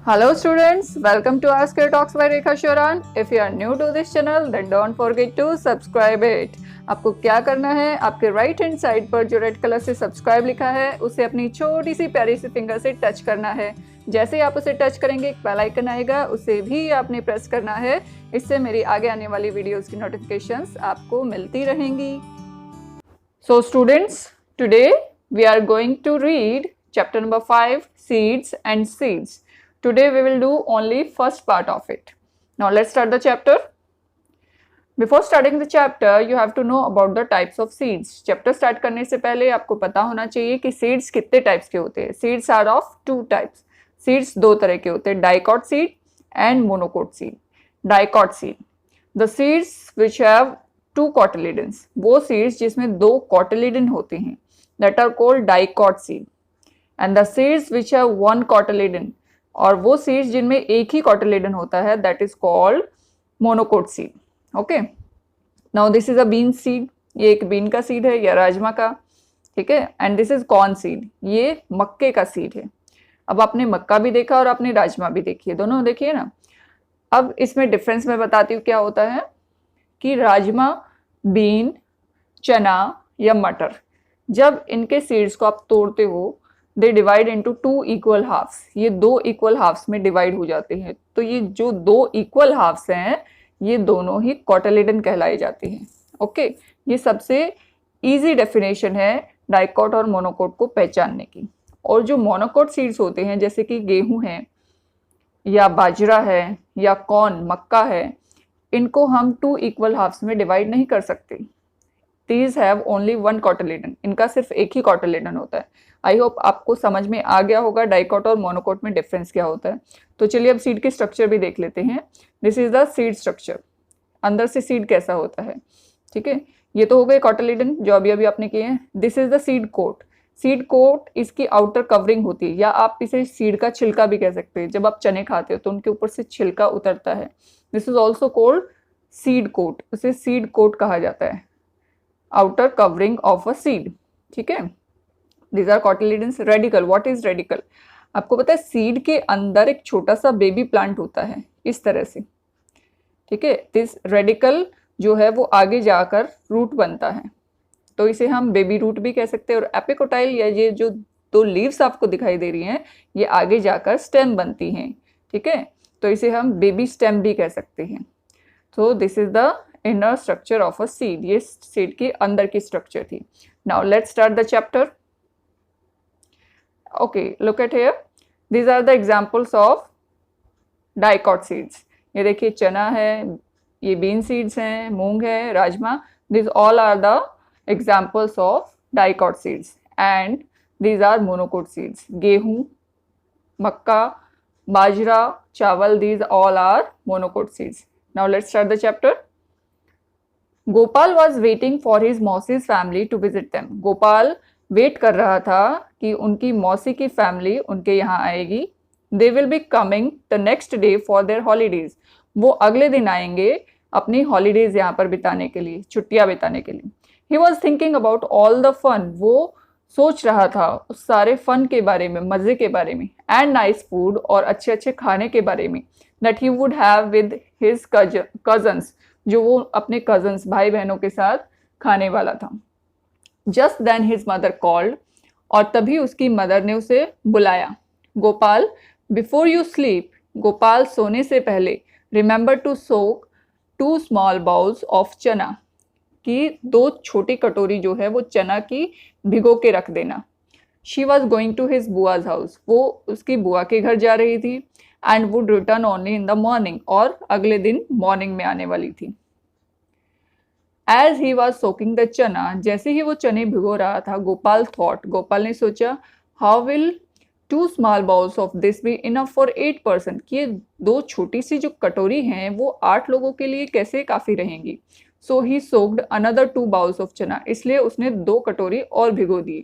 Hello students, welcome to Ask Your Talks by Rekha Shoran. If you are new to this channel, then don't forget to subscribe it. आपको क्या करना है, आपके right hand side पर जो red colour से subscribe लिखा है उसे अपनी छोटी सी प्यारी सी फिंगर से टच करना है। जैसे ही आप उसे टच करेंगे एक बेल आइकन आएगा, उसे भी आपने प्रेस करना है। इससे मेरी आगे आने वाली वीडियोस की नोटिफिकेशंस आपको मिलती रहेंगी। So students, today we are going to read chapter number 5, Seeds and Seeds. Today we will do only first part of it. Now let's start the chapter. Before starting the chapter, you have to know about the types of seeds. Chapter start करने से पहले आपको पता होना चाहिए कि seeds कितने types के होते हैं. Seeds are of two types. Seeds दो तरह के होते हैं, dicot seed and monocot seed. Dicot seed, the seeds which have two cotyledons, वो seeds जिसमें दो cotyledon होते हैं, that are called dicot seed. And the seeds which have one cotyledon, और वो सीड्स जिनमें एक ही कॉटिलेडन होता है, that is called monocot seed. Okay, now this is a bean seed, ये एक बीन का सीड है या राजमा का, ठीक है. And this is corn seed, ये मक्के का सीड है. अब आपने मक्का भी देखा और आपने राजमा भी देखी है, दोनों देखिए ना. अब इसमें डिफरेंस मैं बताती हूँ क्या होता है कि राजमा, बीन, चना या मटर, जब इनके सीड्स को आप तोड़ते हो, they divide into two equal halves. ये दो इक्वल हाफ्स में डिवाइड हो जाते हैं. तो ये जो दो इक्वल हाफ्स हैं, ये दोनों ही कॉटिलेडन कहलाए जाते हैं. ओके, ये सबसे इजी डेफिनेशन है डाइकोट और मोनोकोट को पहचानने की. और जो मोनोकोट सीड्स होते हैं, जैसे कि गेहूं है या बाजरा है या कॉर्न, मक्का है, इनको हम टू इक्वल हाफ्स में डिवाइड नहीं कर सकते. These have only one cotyledon. इनका सिर्फ एक ही कॉटिलेडन होता है. आई होप आपको समझ में आ गया होगा डाइकोट और मोनोकोट में डिफरेंस क्या होता है. तो चलिए अब सीड की स्ट्रक्चर भी देख लेते हैं. This is the seed structure. अंदर से सीड कैसा होता है, ठीक है. ये तो हो गए कॉटिलेडन जो अभी अभी आपने किए हैं. This is the seed coat. Seed coat इसकी आउटर कवरिंग होती है, या आप इसे सीड का छिलका भी कह सकते हैं. जब आप चने खाते हो तो उनके ऊपर से छिलका उतरता है. This is also called seed coat. उसे सीड कोट कहा जाता है, outer covering of a seed. ठीक है. These are cotyledons. Radicle. What is radicle? आपको पता है सीड के अंदर एक छोटा सा बेबी प्लांट होता है इस तरह से, ठीक है. दिस रेडिकल जो है वो आगे जाकर रूट बनता है, तो इसे हम बेबी रूट भी कह सकते हैं. और एपिकोटाइल या ये जो दो लीव्स आपको दिखाई दे रही हैं, ये आगे जाकर स्टेम बनती हैं, ठीक है. तो इसे हम बेबी स्टेम भी कह सकते हैं. तो this is the inner structure of a seed. ये seed की अंदर की structure थी. Now let's start the chapter. Okay, look at here. These are the examples of dicot seeds. ये देखिए चना है, ये bean seeds हैं, मूंग है, rajma. These all are the examples of dicot seeds. And these are monocot seeds. गेहूं, मक्का, बाजरा, चावल, these all are monocot seeds. Now let's start the chapter. Gopal was waiting for his मौसीज family to visit them. Gopal wait कर रहा था कि उनकी मौसी की फैमिली उनके यहाँ आएगी. They will be coming the next day for their holidays. वो अगले दिन आएंगे अपनी हॉलीडेज यहाँ पर बिताने के लिए, छुट्टियाँ बिताने के लिए. He was thinking about all the fun. वो सोच रहा था उस सारे फन के बारे में, मज़े के बारे में, एंड नाइस फूड, और अच्छे अच्छे खाने के बारे में, that he would have with his cousins, जो वो अपने कजन्स, भाई बहनों के साथ खाने वाला था. Just then his mother called. और तभी उसकी मदर ने उसे बुलाया. Gopal, before you sleep, Gopal सोने से पहले, remember to soak 2 small bowls of chana, कि 2 छोटी कटोरी जो है वो चना की भिगो के रख देना. She was going to his बुआज हाउस. वो उसकी बुआ के घर जा रही थी. And would return only in the morning, और अगले दिन मॉर्निंग में आने वाली थी. As he was soaking the chana, जैसे ही वो चने भिगो रहा था, गोपाल थॉट, गोपाल ने सोचा, how will 2 small bowls of this be enough for 8 person. कि ये 2 छोटी सी जो कटोरी हैं वो 8 लोगों के लिए कैसे काफ़ी रहेंगी. So he soaked another 2 bowls of chana. इसलिए उसने 2 कटोरी और भिगो दी.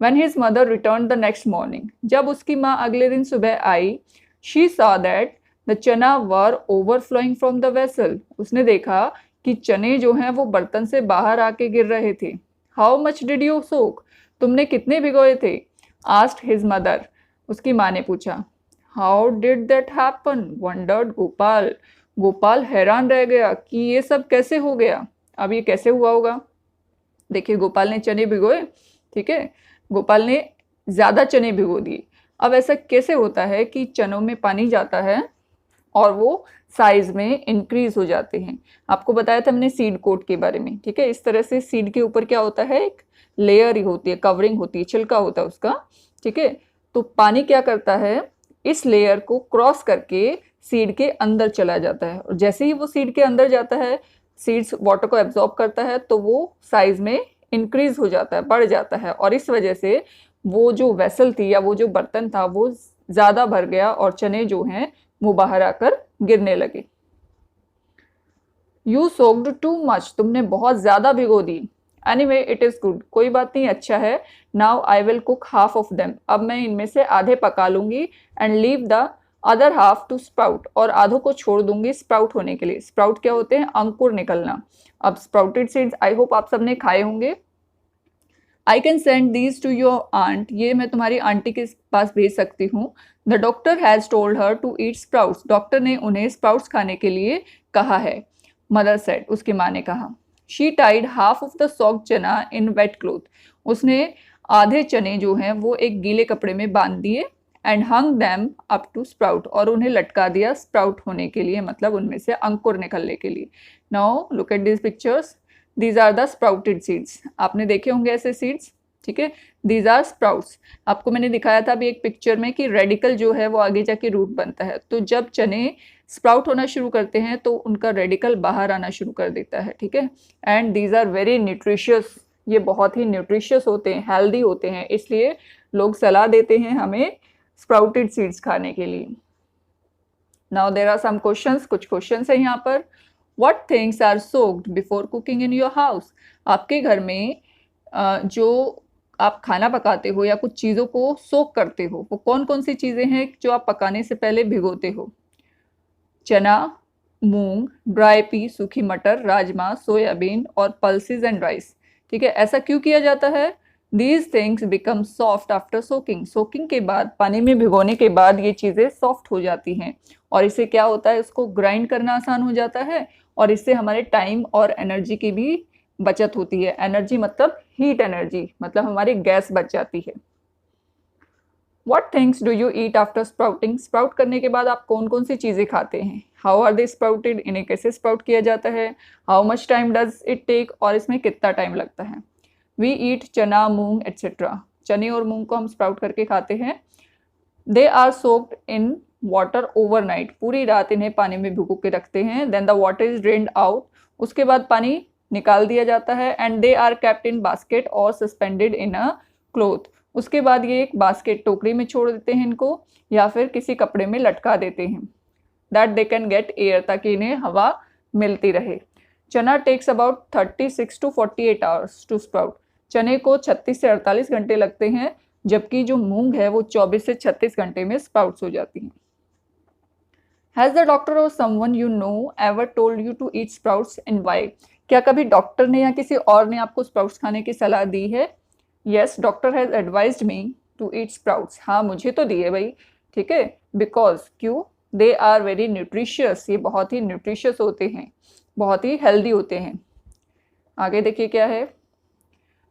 When his mother return the next morning, जब उसकी माँ अगले दिन सुबह आई, she saw that the chana were overflowing from the vessel. उसने देखा कि चने जो हैं वो बर्तन से बाहर आके गिर रहे थे. हाउ मच डिड यू सोक, तुमने कितने भिगोए थे. आस्क्ड हिज मदर, उसकी माँ ने पूछा. How did that happen wondered Gopal. Gopal हैरान रह गया कि ये सब कैसे हो गया, अब ये कैसे हुआ होगा। देखिए गोपाल ने चने भिगोए, ठीक है, गोपाल ने ज़्यादा चने भिगो दिए। अब ऐसा कैसे होता है कि चनों में पानी जाता है और वो साइज में इंक्रीज हो जाते हैं। आपको बताया था हमने सीड कोट के बारे में, ठीक है। इस तरह से सीड के ऊपर क्या होता है, एक लेयर ही होती है, कवरिंग होती है, छिलका होता है उसका, ठीक है। तो पानी क्या करता है, इस लेयर को क्रॉस करके सीड के अंदर चला जाता है, और जैसे ही वो सीड के अंदर जाता है, सीड्स वाटर को एब्जॉर्ब करता है, तो वो साइज में इंक्रीज हो जाता है, बढ़ जाता है, और इस वजह से वो जो वेसल थी या वो जो बर्तन था वो ज़्यादा भर गया और चने जो हैं वो बाहर आकर गिरने लगे। यू सोक्ड टू मच, तुमने बहुत ज़्यादा भिगो दी। एनीवे इट इज़ गुड, कोई बात नहीं, अच्छा है। Now I will cook half of them, अब मैं इनमें से आधे पका लूँगी। And leave the other half to sprout, और आधों को छोड़ दूंगी स्प्राउट होने के लिए। स्प्राउट क्या होते हैं, अंकुर निकलना। अब स्प्राउटेड सीड्स आई होप आप सबने खाए होंगे। I can send these to your aunt, ये मैं तुम्हारी आंटी के पास भेज सकती हूँ। The doctor has told her to eat sprouts, doctor ने उन्हें स्प्राउट्स खाने के लिए कहा है। मदर सेड, उसकी माँ ने कहा। She tied half of the soaked chana in wet cloth, उसने आधे चने जो हैं वो एक गीले कपड़े में बांध दिए। And hung them up to sprout, और उन्हें लटका दिया स्प्राउट होने के लिए, मतलब उनमें से अंकुर निकलने के लिए। Now look at this pictures, these are the sprouted seeds, आपने देखे होंगे ऐसे सीड्स, ठीक है। These are sprouts. आपको मैंने दिखाया था अभी एक पिक्चर में कि रेडिकल जो है वो आगे जाके रूट बनता है, तो जब चने स्प्राउट होना शुरू करते हैं तो उनका रेडिकल बाहर आना शुरू कर देता है, ठीक है। And these are very nutritious, ये बहुत ही न्यूट्रिशियस होते हैं, हेल्दी होते हैं, इसलिए लोग सलाह देते हैं हमें स्प्राउटेड सीड्स खाने के लिए। Now there are some questions, कुछ क्वेश्चंस है यहाँ पर। What things are soaked before cooking in your house, आपके घर में जो आप खाना पकाते हो या कुछ चीज़ों को सोक करते हो, वो कौन कौन सी चीज़ें हैं जो आप पकाने से पहले भिगोते हो। चना, मूंग, ड्राई पी, सूखी मटर, राजमा, सोयाबीन और पल्सेस एंड राइस, ठीक है। ऐसा क्यों किया जाता है, these things become soft after soaking, soaking के बाद, पानी में भिगोने के बाद ये चीज़ें सॉफ्ट हो जाती हैं, और इससे क्या होता है, इसको ग्राइंड करना आसान हो जाता है, और इससे हमारे टाइम और एनर्जी की भी बचत होती है। एनर्जी मतलब हीट एनर्जी, मतलब हमारी गैस बच जाती है। What things do you eat after sprouting? Sprout करने के बाद आप कौन कौन सी चीज़ें खाते हैं। How are they sprouted? इन्हें कैसे स्प्राउट किया जाता है। How much time does it take? और इसमें कितना टाइम लगता है। We eat चना, मूंग etc. चने और मूंग को हम स्प्राउट करके खाते हैं। They are soaked in water overnight. पूरी रात इन्हें पानी में भिगो के रखते हैं। Then the water is drained out. उसके बाद पानी निकाल दिया जाता है। And they are kept in basket or suspended in a cloth. उसके बाद ये एक बास्केट, टोकरी में छोड़ देते हैं इनको, या फिर किसी कपड़े में लटका देते हैं। That they can get air, ताकि इन्हें हवा मिलती रहे। Chana takes about 36 to 48 hours to sprout, चने को 36 से 48 घंटे लगते हैं, जबकि जो मूंग है वो 24 से 36 घंटे में स्प्राउट्स हो जाती हैं। Has the doctor or someone you know ever told you to eat sprouts and why, क्या कभी डॉक्टर ने या किसी और ने आपको स्प्राउट्स खाने की सलाह दी है। Yes, doctor has advised me to eat sprouts, हाँ मुझे तो दी है भाई, ठीक है। बिकॉज क्यों, दे आर वेरी न्यूट्रिशियस, ये बहुत ही न्यूट्रिशियस होते हैं, बहुत ही हेल्दी होते हैं। आगे देखिए क्या है,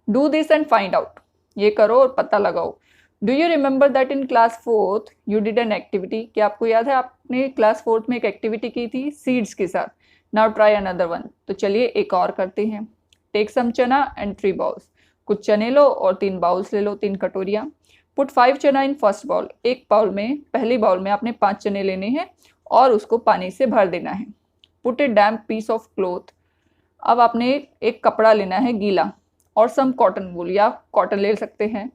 do this and find out, ये करो और पता लगाओ। Do you remember that in class 4th you did an activity, क्या आपको याद है आपने क्लास 4th में एक एक्टिविटी की थी सीड्स के साथ। नाउ ट्राई अनदर वन, तो चलिए एक और करते हैं। टेक सम चना एंड 3 बाउल्स, कुछ चने लो और 3 बाउल्स ले लो, 3 कटोरियाँ। पुट 5 चना इन फर्स्ट बाउल, एक बाउल में, पहली बाउल में आपने 5 चने लेने हैं और उसको पानी से भर देना है। Put a damp piece of cloth, अब आपने एक कपड़ा लेना है गीला, और सम कॉटन वूल, या कॉटन ले सकते हैं,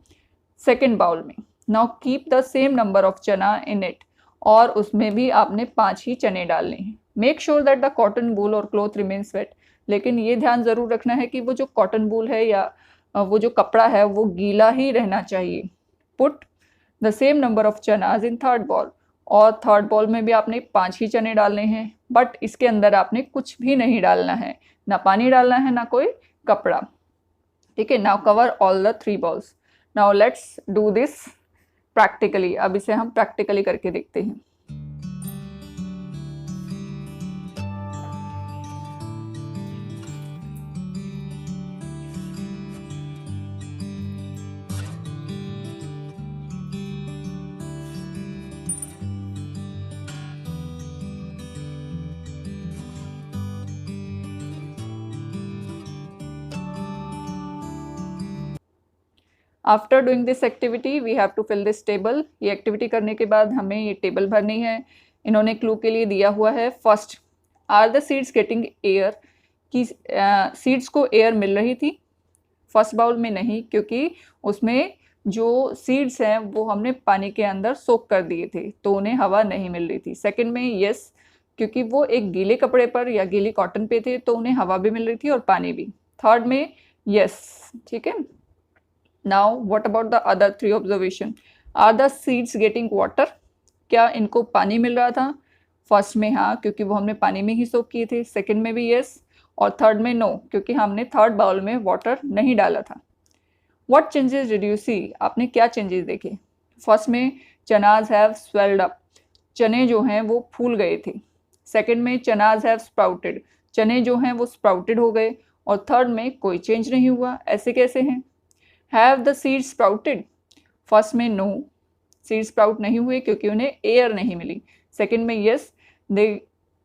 सेकेंड बाउल में। Now keep the same number of चना इन इट, और उसमें भी आपने 5 ही चने डालने हैं। Make sure that the cotton wool और क्लोथ रिमेन्स वेट, लेकिन ये ध्यान ज़रूर रखना है कि वो जो कॉटन वूल है या वो जो कपड़ा है वो गीला ही रहना चाहिए। Put the same number of chanas in third bowl, और थर्ड बॉल में भी आपने 5 ही चने डालने हैं, बट इसके अंदर आपने कुछ भी नहीं डालना है, ना पानी डालना है ना कोई कपड़ा, ठीक है। Now cover all the 3 balls, now let's do this practically. अब इसे हम प्रैक्टिकली करके देखते हैं। After doing this activity we have to fill this table. ये एक्टिविटी करने के बाद हमें ये टेबल भरनी है। इन्होंने क्लू के लिए दिया हुआ है, first, are the seeds getting air, कि सीड्स को एयर मिल रही थी। फर्स्ट बाउल में नहीं, क्योंकि उसमें जो सीड्स हैं वो हमने पानी के अंदर सोक कर दिए थे, तो उन्हें हवा नहीं मिल रही थी। सेकंड में यस, क्योंकि वो एक गीले कपड़े पर या गीली कॉटन पे थे, तो उन्हें हवा भी मिल रही थी और पानी भी। थर्ड में यस, ठीक है। Now what about the other three observation? Are the seeds getting water, क्या इनको पानी मिल रहा था? फर्स्ट में हाँ, क्योंकि वो हमने पानी में ही सोक किए थे। सेकंड में भी यस, और थर्ड में नो, क्योंकि हमने थर्ड बाउल में वाटर नहीं डाला था। व्हाट चेंजेस डिड यू सी? आपने क्या चेंजेस देखे? फर्स्ट में चनाज हैव स्वेल्ड अप, चने जो हैं वो फूल गए थे। सेकंड में चनाज हैव स्प्राउटेड, चने जो हैं वो स्प्राउटेड हो गए। और थर्ड में कोई चेंज नहीं हुआ। ऐसे कैसे हैं? Have the seeds sprouted? First में नो, सीड्स स्प्राउट नहीं हुए क्योंकि उन्हें एयर नहीं मिली। सेकंड में yes, they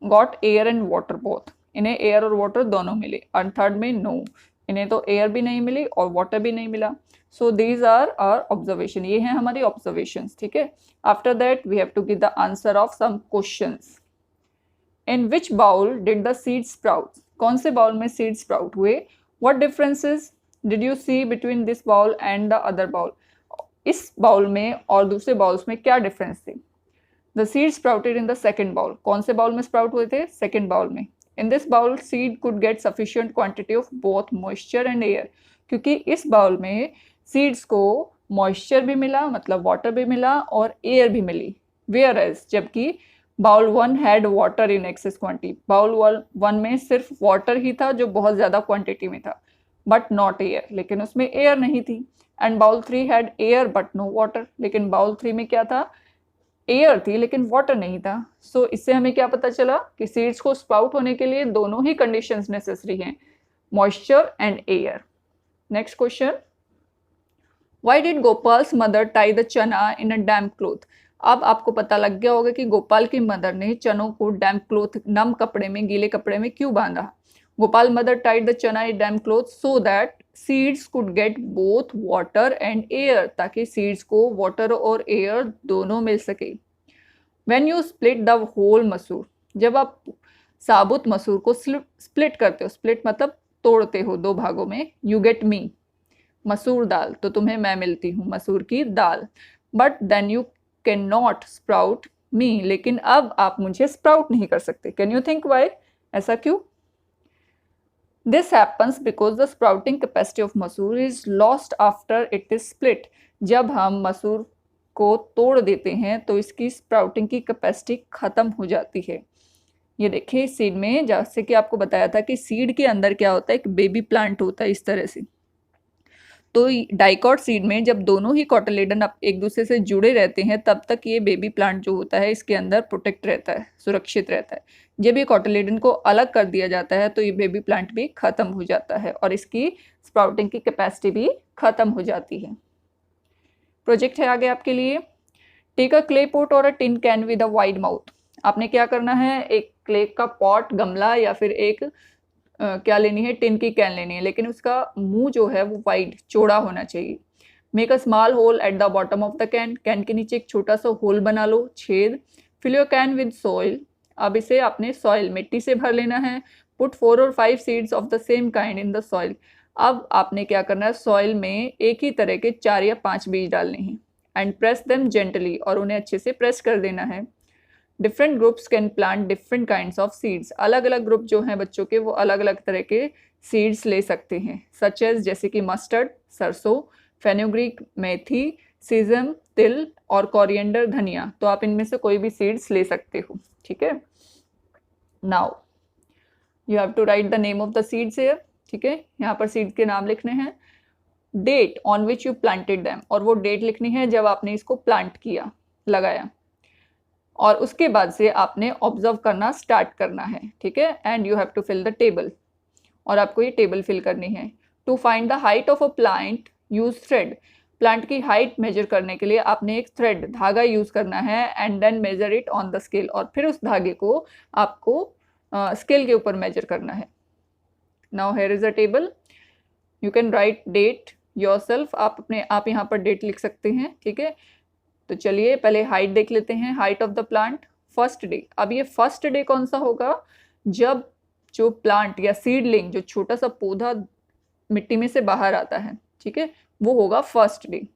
got air and water both, इन्हें एयर और वाटर दोनों मिले। और थर्ड में नो, इन्हें तो एयर भी नहीं मिली और वाटर भी नहीं मिला। So these are our observation, ये हैं हमारी ऑब्जर्वेशंस, ठीक है। After that we have to give the answer of some questions. In which bowl did the seed sprout? कौन से बाउल में सीड स्प्राउट हुए? What differences did you see between this bowl and the other bowl? इस bowl में और दूसरे bowls में क्या डिफरेंस थे? The seed sprouted in the second bowl, कौन से बाउल में स्प्राउट हुए थे? सेकेंड बाउल में। In this bowl seed could get sufficient quantity of both moisture and air, क्योंकि इस बाउल में सीड्स को मॉइस्चर भी मिला, मतलब वाटर भी मिला, और एयर भी मिली। वेयर एज, जबकि bowl one had water in excess quantity, bowl one में सिर्फ वाटर ही था जो बहुत ज़्यादा क्वांटिटी में था, बट नॉट एयर, लेकिन उसमें एयर नहीं थी। And bowl three had air but no water, लेकिन बाउल थ्री में क्या था? एयर थी लेकिन वाटर नहीं था। सो इससे हमें क्या पता चला कि सीड्स को स्प्राउट होने के लिए दोनों ही कंडीशंस नेसेसरी हैं, moisture and air. Next question, why did गोपाल्स mother tie the chana in a damp cloth? अब आपको पता लग गया होगा कि गोपाल की मदर ने चनों को डैम्प क्लोथ, नम कपड़े में, गीले कपड़े में क्यों बांधा? Gopal mother tied the chana in damp cloth so that seeds could get both water and air, ताकि सीड्स को वाटर और एयर दोनों मिल सके। When you split the whole masoor, जब आप साबुत मसूर को स्प्लिट करते हो, स्प्लिट मतलब तोड़ते हो दो भागों में, यू गेट मी, मसूर दाल, तो तुम्हें मैं मिलती हूँ मसूर की दाल। But then you can not sprout me, लेकिन अब आप मुझे स्प्राउट नहीं कर सकते। Can you think why? ऐसा क्यों? This happens because the sprouting capacity of मसूर is lost after it is split. जब हम मसूर को तोड़ देते हैं तो इसकी स्प्राउटिंग की कैपेसिटी खत्म हो जाती है। ये देखिए सीड में, जैसे कि आपको बताया था कि सीड के अंदर क्या होता है, एक बेबी प्लांट होता है इस तरह से। तो डाइकॉट सीड में जब दोनों ही कॉटिलेडन एक दूसरे से जुड़े रहते हैं, तब तक ये बेबी प्लांट जो होता है इसके अंदर प्रोटेक्ट रहता है, सुरक्षित रहता है। जब ये कॉटिलेडन को अलग कर दिया जाता है तो ये बेबी प्लांट भी खत्म हो जाता है और इसकी स्प्राउटिंग की कैपेसिटी भी खत्म हो जाती है। प्रोजेक्ट है आगे आपके लिए, टेक अ क्ले पॉट और a tin can with a wide mouth. आपने क्या करना है, एक क्ले का पॉट, गमला, या फिर एक क्या लेनी है, टिन की कैन लेनी है, लेकिन उसका मुंह जो है वो वाइड, चौड़ा होना चाहिए। Make a small hole at the bottom of the can, can के नीचे एक छोटा सा होल बना लो, छेद। Fill your can with soil, अब इसे आपने सॉइल, मिट्टी से भर लेना है। पुट 4 और 5 seeds of the same kind in the soil, अब आपने क्या करना है, सॉइल में एक ही तरह के 4 या 5 बीज डालने हैं। एंड प्रेस देम जेंटली, और उन्हें अच्छे से प्रेस कर देना है। Different groups can plant different kinds of seeds, अलग अलग ग्रुप जो हैं बच्चों के, वो अलग अलग तरह के सीड्स ले सकते हैं, सच एज, जैसे कि मस्टर्ड, सरसों, फेनुग्रीक, मेथी, सीजम, तिल, और कोरिएंडर, धनिया। तो आप इनमें से कोई भी सीड्स ले सकते हो, ठीक है। Now you have to write the name of the seeds here, ठीक है, यहाँ पर सीड्स के नाम लिखने हैं। Date on which you planted them, और वो डेट लिखनी है जब आपने इसको प्लांट किया, लगाया, और उसके बाद से आपने ऑब्जर्व करना स्टार्ट करना है, ठीक है। And you have to fill the table, और आपको ये टेबल फिल करनी है। To find the height of a plant use thread, plant की हाइट मेजर करने के लिए आपने एक थ्रेड, धागा यूज करना है, and then measure it on the scale, और फिर उस धागे को आपको स्केल के ऊपर मेजर करना है। Now here is a table, you can write date yourself, आप यहाँ पर डेट लिख सकते हैं, ठीक है। तो चलिए पहले हाइट देख लेते हैं, height of the plant first day. अब ये फर्स्ट डे कौन सा होगा, जब जो प्लांट या सीडलिंग, जो छोटा सा पौधा मिट्टी में से बाहर आता है, ठीक है, वो होगा first day.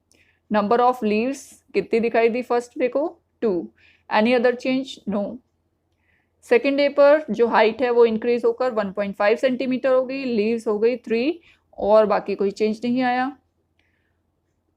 Number of leaves कितनी दिखाई दी फर्स्ट डे को, 2। Any other change, no. Second day पर जो हाइट है वो इंक्रीज होकर 1.5 सेंटीमीटर हो गई, लीव्स हो गई 3, और बाकी कोई चेंज नहीं आया।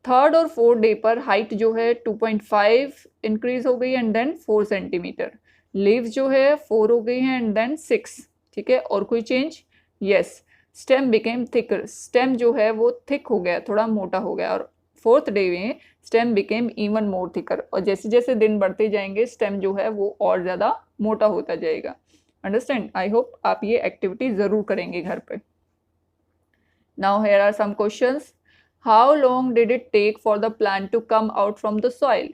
थर्ड और फोर्थ डे पर हाइट जो है 2.5 इंक्रीज हो गई एंड देन 4 सेंटीमीटर, लीव्स जो है 4 हो गई हैं एंड देन 6, ठीक है। और कोई change, yes. Stem became thicker, stem जो है वो थिक हो गया, थोड़ा मोटा हो गया, और फोर्थ डे में stem became even more thicker, और जैसे जैसे दिन बढ़ते जाएंगे स्टेम जो है वो और ज़्यादा मोटा होता जाएगा। अंडरस्टैंड? आई होप आप ये एक्टिविटी ज़रूर करेंगे घर पे। Now here are some questions. How long did it take for the plant to come out from the soil,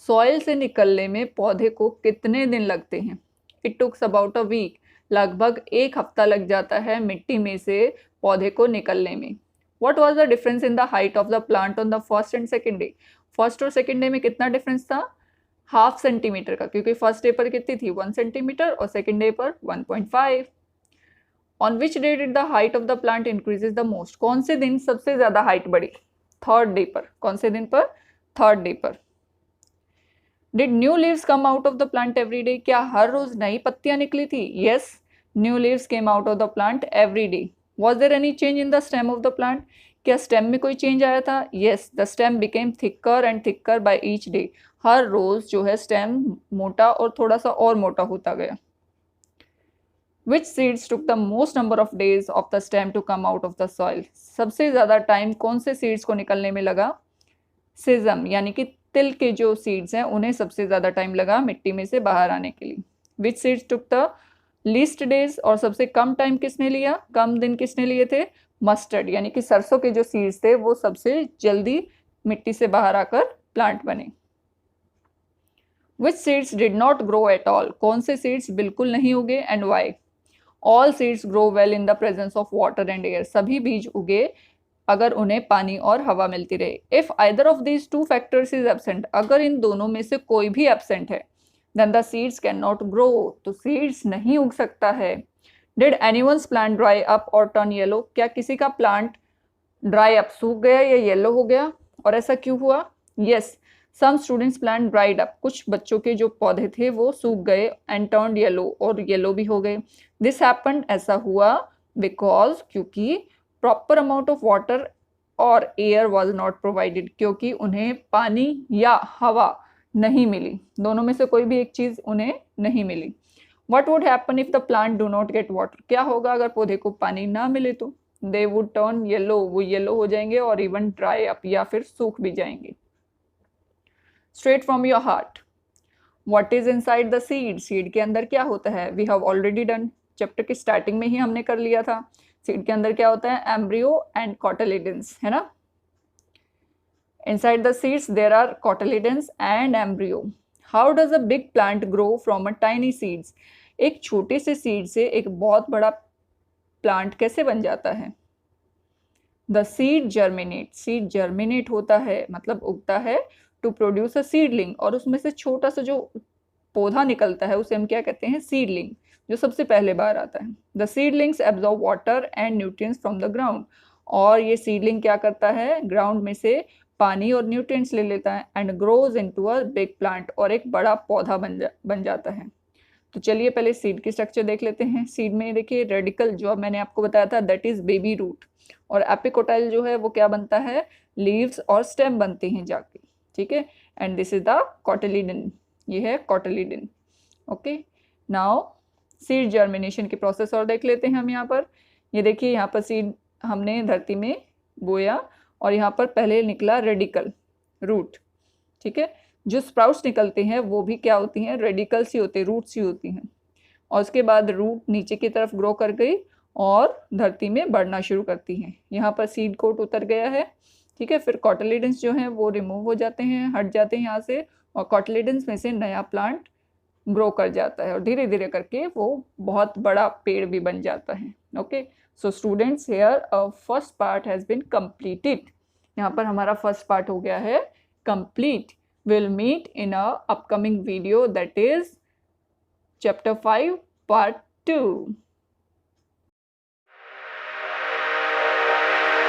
soil से निकलने में पौधे को कितने दिन लगते हैं। It tooks about a week, लगभग 1 हफ्ता लग जाता है मिट्टी में से पौधे को निकलने में। What was the difference in the height of the plant on the first and second day? First और सेकेंड डे में कितना डिफरेंस था, 0.5 सेंटीमीटर का, क्योंकि फर्स्ट डे पर कितनी थी 1 सेंटीमीटर और सेकेंड डे पर 1.5। On which day did the height of the plant increases the most, कौन से दिन सबसे ज्यादा हाइट बढ़ी, थर्ड डे पर। कौन से दिन पर, थर्ड डे पर। Did new leaves come out of the plant every day, क्या हर रोज नई पत्तियां निकली थी, yes, new leaves came out of the plant every day. Was there any change in the stem of the plant, क्या stem में कोई चेंज आया था, yes, the stem became thicker and thicker by each day, हर रोज जो है stem मोटा और थोड़ा सा और मोटा होता गया। Which seeds took the most number of days of the stem to come out of the soil, सबसे ज्यादा टाइम कौन से सीड्स को निकलने में लगा, सिजम यानी कि तिल के जो सीड्स हैं उन्हें सबसे ज्यादा टाइम लगा मिट्टी में से बाहर आने के लिए। Which seeds took the least days, और सबसे कम टाइम किसने लिया, कम दिन किसने लिए थे, मस्टर्ड यानी कि सरसों के जो सीड्स थे वो सबसे जल्दी मिट्टी से बाहर आकर प्लांट बने। Which seeds did not grow at all, कौन से सीड्स बिल्कुल नहीं उगे and why. All seeds grow well in the presence of water and air, सभी बीज उगे अगर उन्हें पानी और हवा मिलती रहे। If either of these 2 factors is absent, अगर इन दोनों में से कोई भी एब्सेंट है, then the seeds can not grow, तो सीड्स नहीं उग सकता है। Did anyone's plant dry up और टर्न येलो, क्या किसी का प्लांट ड्राई अप सूख गया या येलो हो गया, और ऐसा क्यों हुआ, yes, some students plant dried up, कुछ बच्चों के जो पौधे थे वो सूख गए, एंड टर्न्ड येलो, और येलो भी हो गए। दिस हैपेंड, ऐसा हुआ, बिकॉज क्योंकि प्रॉपर अमाउंट ऑफ वाटर और एयर वाज नॉट प्रोवाइडेड, क्योंकि उन्हें पानी या हवा नहीं मिली, दोनों में से कोई भी एक चीज उन्हें नहीं मिली। What would happen if the plant do not get water, क्या होगा अगर पौधे को पानी ना मिले तो, दे वुड टर्न येलो, वो येलो हो जाएंगे, और इवन ड्राई अप या फिर सूख भी जाएंगे। Straight from your heart, what is inside the seed, seed के अंदर क्या होता है, we have already done, chapter की स्टार्टिंग में ही हमने कर लिया था। सीड के अंदर क्या होता है, एम्ब्रियो एंड कॉटिलिडन्स, है ना। Inside the seeds there are cotyledons and embryo. How does a big plant grow from a tiny seeds, एक छोटे से सीड से एक बहुत बड़ा प्लांट कैसे बन जाता है। The seed germinate, seed germinate होता है मतलब उगता है, टू प्रोड्यूस अ सीडलिंग, और उसमें से छोटा सा जो पौधा निकलता है उसे हम क्या कहते हैं, सीडलिंग, जो सबसे पहले बार आता है। The seedlings absorb water and nutrients from the ground, और ये सीडलिंग क्या करता है, ग्राउंड में से पानी और न्यूट्रिएंट्स ले लेता है, and grows into a big plant, और एक बड़ा पौधा बन जाता है। तो चलिए पहले सीड की स्ट्रक्चर देख लेते हैं। सीड में देखिए रेडिकल, जो अब मैंने आपको बताया था, दैट इज बेबी रूट, और एपिकोटाइल जो है वो क्या बनता है, लीव्स और स्टेम बनते हैं जाके, ठीक है। And this is the cotyledon, ये है cotyledon. Okay, now seed germination की प्रोसेस और देख लेते हैं हम यहाँ पर। ये देखिए यहाँ पर सीड हमने धरती में बोया, और यहाँ पर पहले निकला रेडिकल रूट, ठीक है। जो स्प्राउट्स निकलते हैं वो भी क्या होती हैं, रेडिकल्स ही होते हैं, रूट्स ही होती हैं। और उसके बाद रूट नीचे की तरफ ग्रो कर गई और धरती में बढ़ना शुरू करती हैं। यहाँ पर सीड कोट उतर गया है, ठीक है। फिर कॉटिलेडन्स जो हैं वो रिमूव हो जाते हैं, हट जाते हैं यहाँ से, और कॉटिलेडन्स में से नया प्लांट ग्रो कर जाता है और धीरे धीरे करके वो बहुत बड़ा पेड़ भी बन जाता है। Okay, so students, here first part has been completed. यहाँ पर हमारा फर्स्ट पार्ट हो गया है complete. Will meet in a upcoming video, that is chapter 5 part 2।